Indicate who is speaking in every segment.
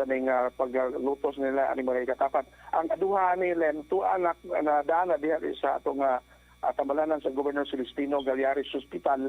Speaker 1: aning paglutos nila ani mga katapat. Ang aduha ni Len, two anak na daan diha sa atong tambalanan sa Governor Celestino Gallaris Hospital.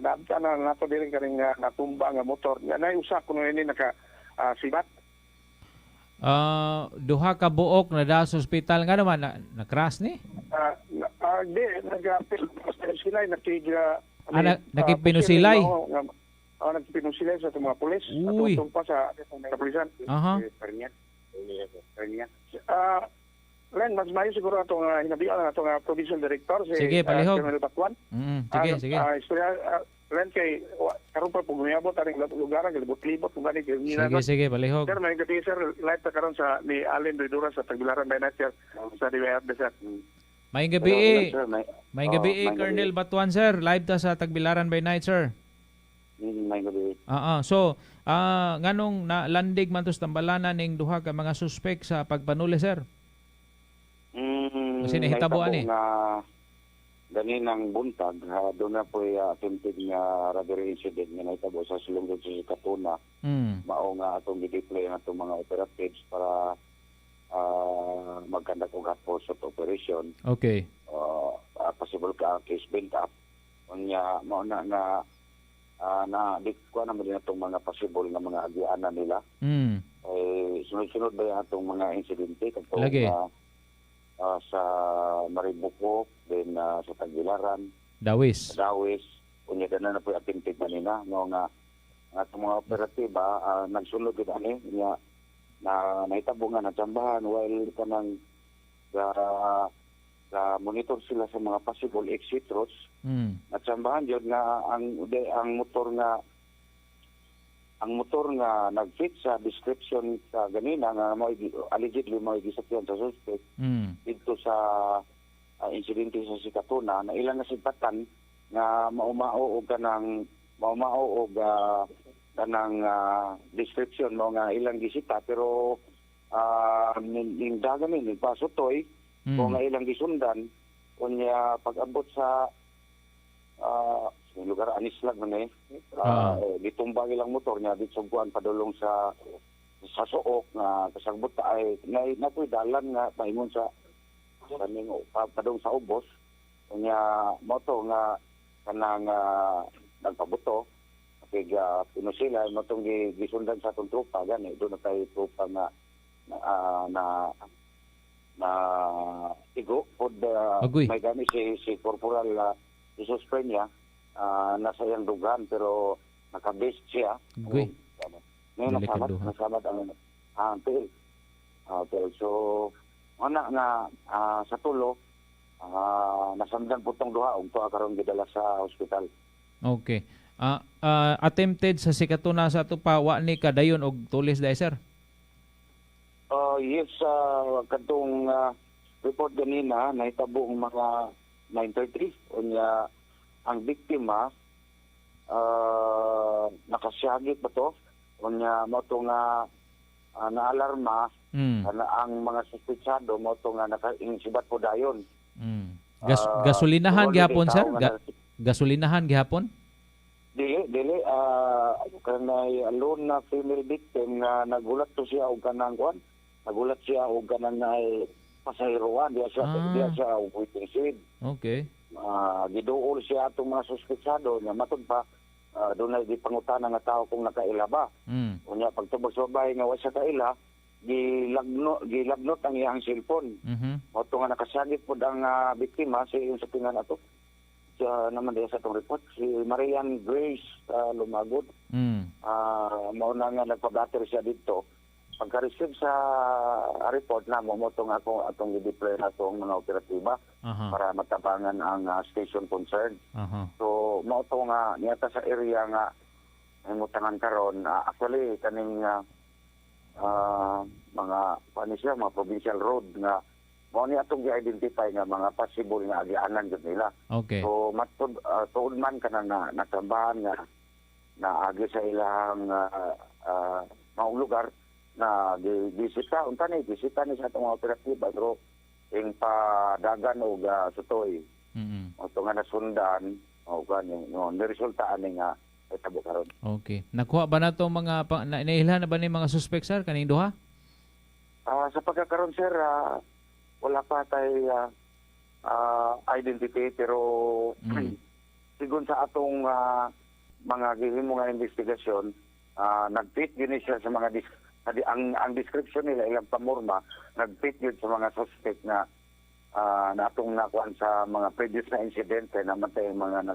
Speaker 1: Naabta na nato diri kaning natumba nga motor. Nay usa kuno ini naka sibat.
Speaker 2: Duha ka buok na da sa ospital nga naman na crash ni?
Speaker 1: Di nagpinusilay
Speaker 2: nakipinusilay.
Speaker 1: Nagpinusilay sa mga pulis at tumpa sa kapulisan. Len, mas mayo siguro itong hinabihan itong provincial director si
Speaker 2: sige, palihog.
Speaker 1: Colonel Batuan.
Speaker 2: Sige.
Speaker 1: Len, kay karon pa pagmiyabot aring lugar ang libot-libot kung gani
Speaker 2: sige, palihog.
Speaker 1: Sir, may gabi sir, live ta karon sa ni Allen Ridura sa Tagbilaran by night sir sa DWF sir.
Speaker 2: May gabi Colonel Batuan sir, live ta sa Tagbilaran by night sir.
Speaker 3: May gabi.
Speaker 2: So, nganong nalandig man to sa tambalanan ning duha ka mga suspek sa pagpanuli sir? Kasi nahitabuan eh.
Speaker 3: Ganinang buntag, doon na po attempted nga robbery incident nga nahitabo sa sulungod sa Katuna. Mao nga atong i-deploy ang atong mga operatives para mag-conduct og hot pursuit operation.
Speaker 2: Okay.
Speaker 3: Possible ka case build up. Unya mao na di ko naman din itong mga possible na mga agianan nila. Sunod-sunod ba yung atong mga insidente katong sa Maribuco, then sa Tagbilaran, Dawis. Unya na po attempted na nila. Nga atong mga operatiba, nagsunod din ani, na naitabo nga natsambahan while kanang monitor sila sa mga possible exit routes. Natsambahan yun nga ang motor nga nag-fit sa description sa ganina nga allegedly mo gisakyan sa suspect dito sa insidente sa Sikatuna na ilang nasipatan nga maumao og kanang description mo nga ilang gisita pero ning dagamin ning pasutoy o nga ilang gisundan unya pag-abot sa lugar anislag man ditumbang ilang motor niya dito sugwan padulong sa suok nga kasagbot ay natoy dalan nga paingon sa kaning padung sa ubos unya moto nga kanang nagpabuto kay pinusila motong gisundan sa atong tropa gani do na tay tropa nga na igo pod may gani si Corporal Jesus Peña nasa iyang dugan pero nakabase siya. Ngayon nasabat ang antil. So nga sa tulo nasamdan po itong duha ug tuwa karon gidala sa ospital.
Speaker 2: Okay. Attempted sa Sikatuna sa tupa wa ni kadayon og tulis dai sir?
Speaker 3: Yes, kadtong report ganina nahitabo ang mga 933 unya ang biktima nakasyagit ba to unya mo to nga naalarma na ang mga suspetsado mo to nga naka-insibat po dayon.
Speaker 2: Gasolinahan gihapon sir? Gasolinahan gihapon?
Speaker 3: Dili kanay alone na female victim nga nagulat to siya og kanang kuan nagulat siya og kanang pasahiroan diya siya og waiting shed.
Speaker 2: Okay.
Speaker 3: Giduol siya atong mga suspetsado nga matud pa doon na gipangutana nga tao kung nakaila ba. Unya pagtubos sa bahay nga wa siya kaila gilagnot ang iyang cellphone. Moto nga nakasagit pod ang biktima sa iyong sapingan ato. Siya naman diya sa atong report si Marian Grace Lumagod. Mao na nga nagpa-battery siya dito. Pagka-receive sa report na mo nga ako atong i-deploy na itong mga operatiba para matabangan ang station concern. So, mo ito nga, niyata sa area nga himutangan karon actually, kaning mga provincial road nga mo ni atong i-identify nga mga possible nga agianan jud nila.
Speaker 2: Okay.
Speaker 3: So, tuod man ka na natambahan nga na agi sa ilang mga lugar na bisita ni sa itong operatiba pero yung padagan o sutoy o ito nga nasundan o niresultaan nga itabo karon.
Speaker 2: Okay. Nakuha ba na itong mga, nailhan na ba ni mga suspect, sir, kaning duha?
Speaker 3: Sa pagkakaroon, sir, wala pa tay identity, pero sigun sa atong mga gihimo nga investigasyon, nag-fit yun siya sa mga ang description nila, ilang pamorma, nag-fit yun sa mga suspect na atong nakuhaan sa mga previous na insidente na matay mga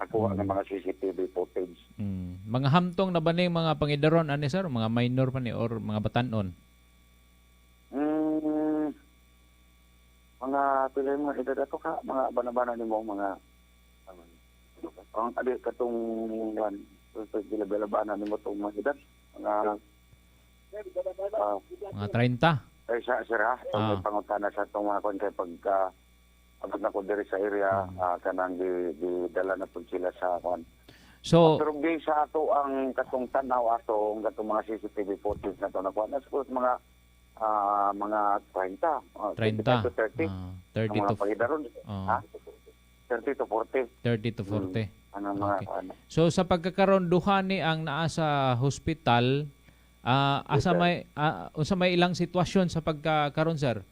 Speaker 3: nakuha ng mga CCTV footage.
Speaker 2: Mga hamtong na ba ni mga pangidaron, ani sir? Mga minor pa ni or mga batanon?
Speaker 3: Mga pila mga edad ato ka, mga bana-bana nimo mga ang adi katong gilabana nimo tong mga edad
Speaker 2: mga 30.
Speaker 3: Ay sa sira may pangutana sa tong mga kon kay pagka abot na ko diri sa area kanang dala na pud sila sa kon.
Speaker 2: So
Speaker 3: pero gay sa ato ang katong tanaw ato ang katong mga CCTV footage na to nakuha na sa mga 30 to 30
Speaker 2: 30 to
Speaker 3: 30 to 40.
Speaker 2: 30 to 40.
Speaker 3: Okay.
Speaker 2: So sa pagkakaroon duha ni ang naa sa hospital, asa may ilang sitwasyon sa pagkakaroon, sir?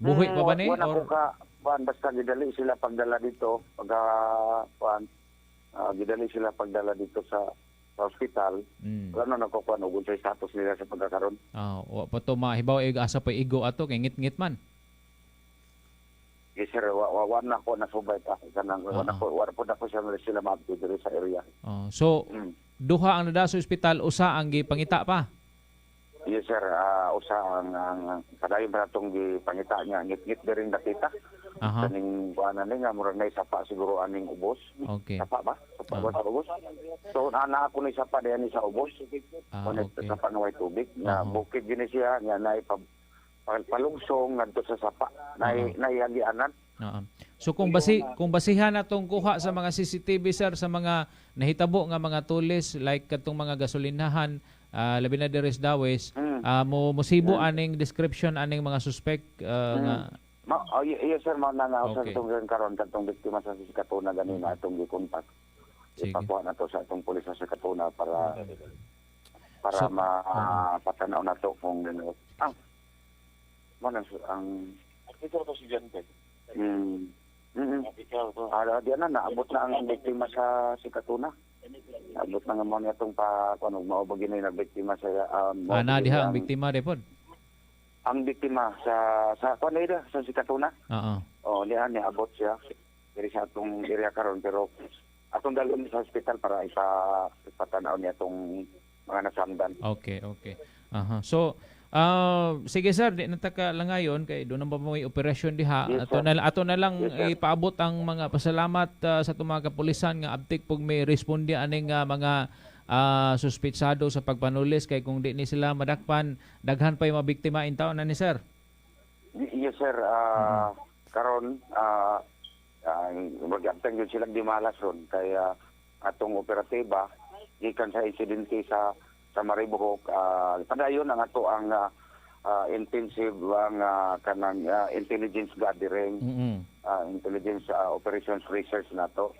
Speaker 2: Buhi pa ba ni or
Speaker 3: basta gidali sila pagdala dito gidali sila pagdala dito sa hospital. Wala na nakukuha ug unsay status nila sa pagkakaroon.
Speaker 2: Wa pa to mahibaw asa pa igo ato kay ngit-ngit man.
Speaker 3: Yes sir, wa na ko nasubay ta kanang wa po na ko sila maabot diri sa area.
Speaker 2: So duha ang nada sa ospital, usa ang gipangita pa.
Speaker 3: Yes sir, usa ang kadayon pa natong gipangita niya ngit-ngit diri nakita. Kaning buwana ni nga murag nay sapa siguro aning ubos.
Speaker 2: Okay.
Speaker 3: Sapa ba? Sapa ba sa ubos? So ana ako ni sapa diyan sa ubos. Okay. Sapa nga way tubig na bukid gini siya nga nay palungsong ngadto sa sapa. Nay hagianan.
Speaker 2: So kung basihan natong kuha sa mga CCTV, sir, sa mga nahitabo nga mga tulis like katong mga gasolinahan, labi na deres dawes, musibo aning description aning mga suspect nga
Speaker 3: yes sir, mananaw sa itong karon katong biktima sa Katuna ganina atong gikontak. Ipakuha na to sa atong pulis sa Katuna para mapatanaw na to kung ang ito to si Jante. Diyan na naabot na ang biktima sa Katuna. Abot na nga mo nitong maubagin na yung nagbiktima sa
Speaker 2: diha ang biktima repod.
Speaker 3: Ang biktima sa Kanada sa Katuna. Diyan ni abot siya diri sa atong area karon pero atong dalon sa hospital para ipatanaw niya tong mga nasamdan. Okay.
Speaker 2: So sige sir, di nataka lang ngayon kay doon na may operasyon diha.
Speaker 3: Yes,
Speaker 2: ato na lang ipaabot ang mga pasalamat sa itong mga kapulisan nga abtik pag may respondi aning mga suspitsado sa pagpanulis kay kung di ni sila madakpan daghan pa yung mga biktima in taon na ni sir.
Speaker 3: Yes sir, karon mag-abtang yun silang dimalas ron kaya atong operatiba gikan sa insidente sa Maribohok padayon ang ato ang intensive ang kanang intelligence gathering, intelligence operations research nato.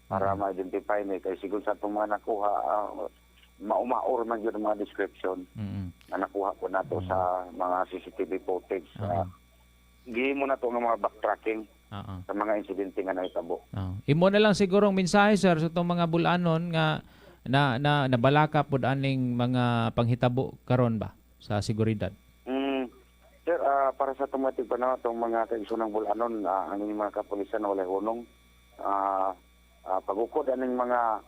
Speaker 3: Para ma-identify ni kay siguro sa itong mga nakuha maumaor man yun ang mga description na nakuha po nato sa mga CCTV footage. Gihimo na to ng mga backtracking sa mga insidente nga nahitabo.
Speaker 2: Imo na lang siguro ang mensahe sir sa itong mga bulanon nga na nabalaka pod aning mga panghitabo karon ba sa seguridad?
Speaker 3: Sir, para sa tumatig pa na itong mga kaigsunang bulanon, ang mga kapulisan na walay hunong pagukod aning mga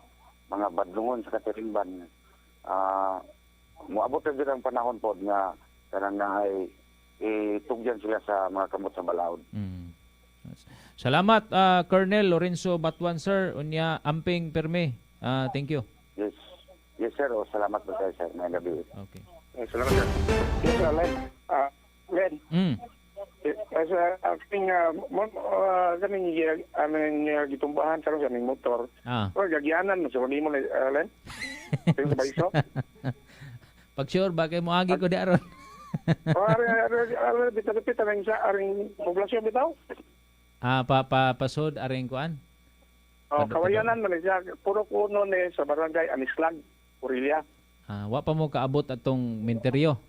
Speaker 3: badlungon sa Katirimban, moabot na din ang panahon pod nga kanang na ay itugyan sila sa mga kamot sa balaod.
Speaker 2: Salamat Colonel Lorenzo Batuan sir, unya amping perme. Thank you.
Speaker 3: Yes sir, salamat po sir. May gabi.
Speaker 2: Okay.
Speaker 1: Salamat sir. Yes sir, Len. Sa aking kaning gitumbahan karon sa ning motor. O gagyanan mo sa mo Len. Tingin sa baiso.
Speaker 2: Pag sure ba kay moagi ko di aron.
Speaker 1: Bitaw-bitaw ang sa aring poblasyon bitaw.
Speaker 2: Pasod aring kuan.
Speaker 1: Kawayanan man siya, puro kuno ni sa barangay Anislan, Aurelia.
Speaker 2: Wa pa mo kaabot atong minteryo.